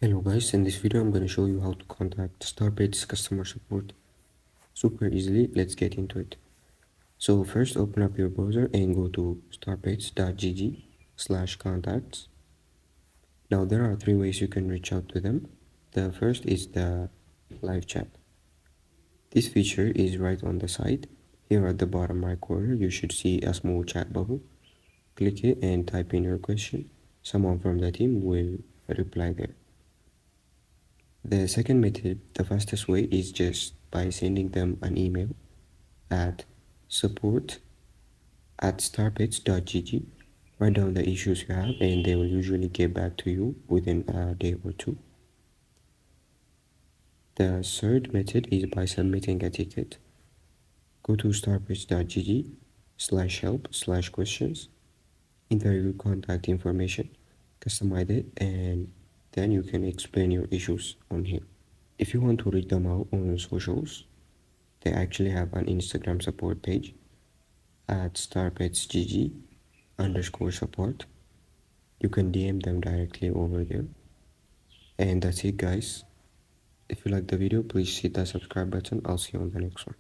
Hello guys, in this video I'm going to show you how to contact Starbait's customer support super easily. Let's get into it. So first open up your browser and go to starbaits.gg/contacts. Now there are three ways you can reach out to them. The first is the live chat. This feature is right on the side. Here at the bottom right corner you should see a small chat bubble. Click it and type in your question. Someone from the team will reply there. The second method, the fastest way, is just by sending them an email at support@starbits.gg. Write down the issues you have and they will usually get back to you within a day or two. The third method is by submitting a ticket. Go to starbits.gg/help/questions, enter your contact information, customize it, and then you can explain your issues on here. If you want to read them out on socials, they actually have an Instagram support page at starbitsgg_support. You can DM them directly over there. And that's it guys. If you like the video, please hit that subscribe button. I'll see you on the next one.